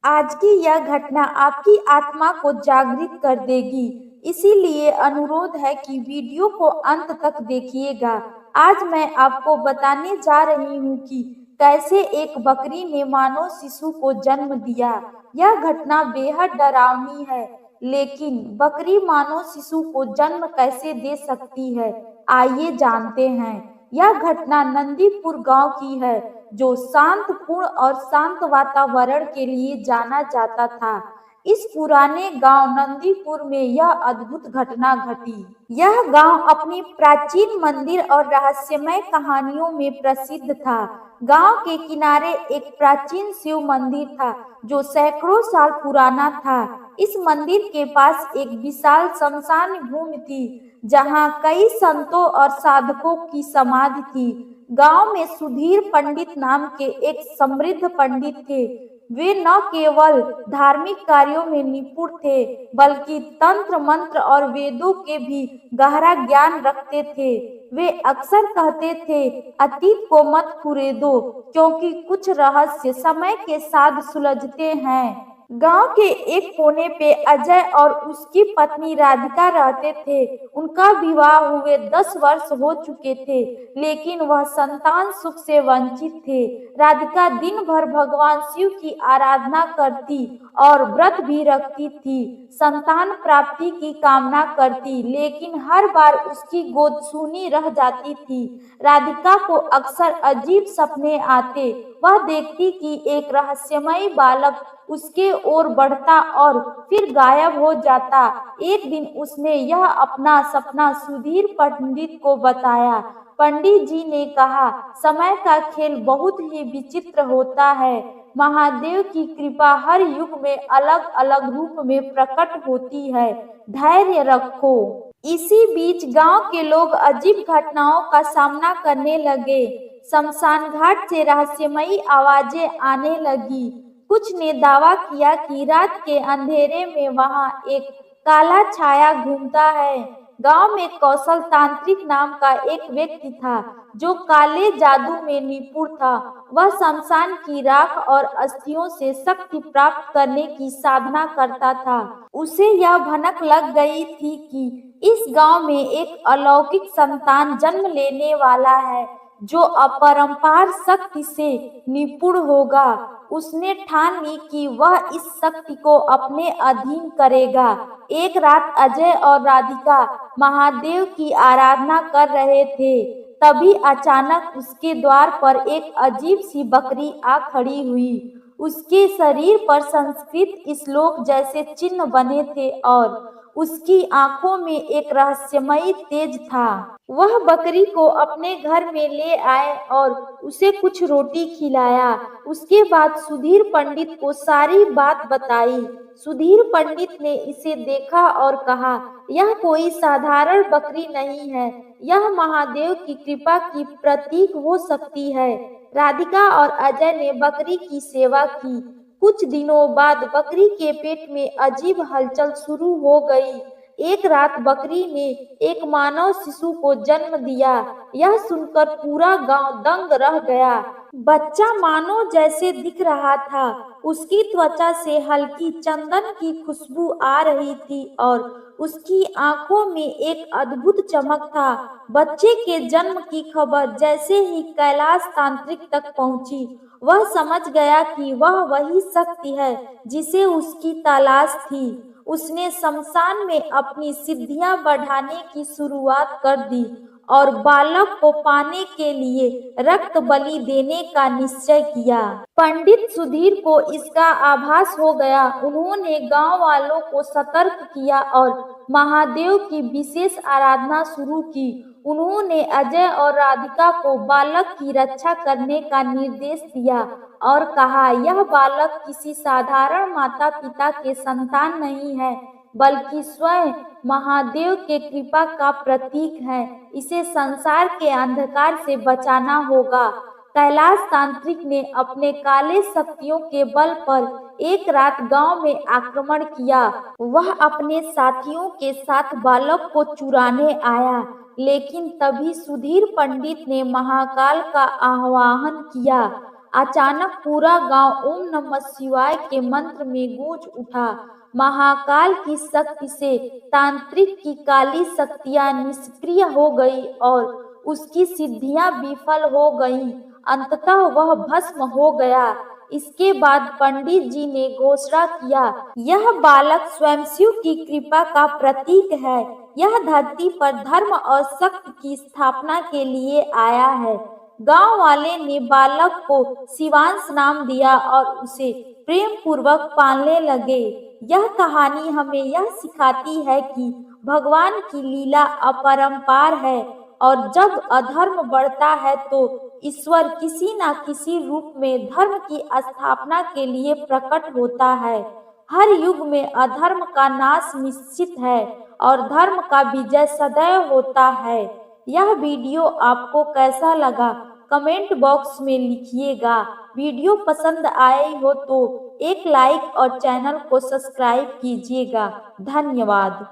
आज की यह घटना आपकी आत्मा को जागृत कर देगी, इसीलिए अनुरोध है कि वीडियो को अंत तक देखिएगा। आज मैं आपको बताने जा रही हूँ कि कैसे एक बकरी ने मानव शिशु को जन्म दिया। यह घटना बेहद डरावनी है, लेकिन बकरी मानव शिशु को जन्म कैसे दे सकती है, आइए जानते हैं। यह घटना नंदीपुर गांव की है, जो शांतपूर्ण और शांत वातावरण के लिए जाना जाता था। इस पुराने गांव नंदीपुर में यह अद्भुत घटना घटी। यह गांव अपनी प्राचीन मंदिर और रहस्यमय कहानियों में प्रसिद्ध था। गांव के किनारे एक प्राचीन शिव मंदिर था, जो सैकड़ों साल पुराना था। इस मंदिर के पास एक विशाल श्मशान भूमि थी, जहां कई संतों और साधकों की समाधि थी। गांव में सुधीर पंडित नाम के एक समृद्ध पंडित थे। वे न केवल धार्मिक कार्यों में निपुण थे, बल्कि तंत्र मंत्र और वेदों के भी गहरा ज्ञान रखते थे। वे अक्सर कहते थे, अतीत को मत कुरेदो, क्योंकि कुछ रहस्य समय के साथ सुलझते हैं। गांव के एक कोने पे अजय और उसकी पत्नी राधिका रहते थे। उनका विवाह हुए 10 वर्ष हो चुके थे, लेकिन वह संतान सुख से वंचित थे। राधिका दिन भर भगवान शिव की आराधना करती और व्रत भी रखती थी, संतान प्राप्ति की कामना करती, लेकिन हर बार उसकी गोद सूनी रह जाती थी। राधिका को अक्सर अजीब सपने आते। वह देखती कि एक रहस्यमयी बालक उसके ओर बढ़ता और फिर गायब हो जाता। एक दिन उसने यह अपना सपना सुधीर पंडित को बताया। पंडित जी ने कहा, समय का खेल बहुत ही विचित्र होता है। महादेव की कृपा हर युग में अलग अलग रूप में प्रकट होती है, धैर्य रखो। इसी बीच गांव के लोग अजीब घटनाओं का सामना करने लगे। शमशान घाट से रहस्यमयी आवाजें आने लगी। कुछ ने दावा किया कि रात के अंधेरे में वहां एक काला छाया घूमता है। गांव में कौशल तांत्रिक नाम का एक व्यक्ति था, जो काले जादू में निपुण था। वह शमशान की राख और अस्थियों से शक्ति प्राप्त करने की साधना करता था। उसे यह भनक लग गई थी कि इस गांव में एक अलौकिक संतान जन्म लेने वाला है, जो अपरंपार शक्ति से निपुण होगा। उसने ठान ली कि वह इस शक्ति को अपने अधीन करेगा। एक रात अजय और राधिका महादेव की आराधना कर रहे थे। तभी अचानक उसके द्वार पर एक अजीब सी बकरी आ खड़ी हुई। उसके शरीर पर संस्कृत श्लोक जैसे चिन्ह बने थे और उसकी आंखों में एक रहस्यमयी तेज था। वह बकरी को अपने घर में ले आए और उसे कुछ रोटी खिलाया। उसके बाद सुधीर पंडित को सारी बात बताई। सुधीर पंडित ने इसे देखा और कहा, यह कोई साधारण बकरी नहीं है, यह महादेव की कृपा की प्रतीक हो सकती है। राधिका और अजय ने बकरी की सेवा की। कुछ दिनों बाद बकरी के पेट में अजीब हलचल शुरू हो गई। एक रात बकरी ने एक मानव शिशु को जन्म दिया। यह सुनकर पूरा गांव दंग रह गया। बच्चा मानव जैसे दिख रहा था। उसकी त्वचा से हल्की चंदन की खुशबू आ रही थी और उसकी आंखों में एक अद्भुत चमक था। बच्चे के जन्म की खबर जैसे ही कैलाश तांत्रिक तक पहुंची, वह समझ गया कि वह वही शक्ति है जिसे उसकी तलाश थी। उसने शमशान में अपनी सिद्धियां बढ़ाने की शुरुआत कर दी और बालक को पाने के लिए रक्त बलि देने का निश्चय किया। पंडित सुधीर को इसका आभास हो गया। उन्होंने गांव वालों को सतर्क किया और महादेव की विशेष आराधना शुरू की। उन्होंने अजय और राधिका को बालक की रक्षा करने का निर्देश दिया और कहा, यह बालक किसी साधारण माता पिता के संतान नहीं है, बल्कि स्वयं महादेव के कृपा का प्रतीक है। इसे संसार के अंधकार से बचाना होगा। कैलाश तांत्रिक ने अपने काले शक्तियों के बल पर एक रात गांव में आक्रमण किया। वह अपने साथियों के साथ बालक को चुराने आया, लेकिन तभी सुधीर पंडित ने महाकाल का आह्वान किया। अचानक पूरा गांव ओम नमः शिवाय के मंत्र में गूंज उठा। महाकाल की शक्ति से तांत्रिक की काली शक्तियां निष्क्रिय हो गई और उसकी सिद्धियां विफल हो गईं। अंततः वह भस्म हो गया। इसके बाद पंडित जी ने घोषणा किया, यह बालक स्वयं शिव की कृपा का प्रतीक है। यह धरती पर धर्म और सत्य की स्थापना के लिए आया है। गांव वाले ने बालक को शिवांश नाम दिया और उसे प्रेम पूर्वक पालने लगे। यह कहानी हमें यह सिखाती है कि भगवान की लीला अपरंपार है और जब अधर्म बढ़ता है तो ईश्वर किसी न किसी रूप में धर्म की स्थापना के लिए प्रकट होता है। हर युग में अधर्म का नाश निश्चित है और धर्म का विजय सदैव होता है। यह वीडियो आपको कैसा लगा कमेंट बॉक्स में लिखिएगा। वीडियो पसंद आई हो तो एक लाइक और चैनल को सब्सक्राइब कीजिएगा। धन्यवाद।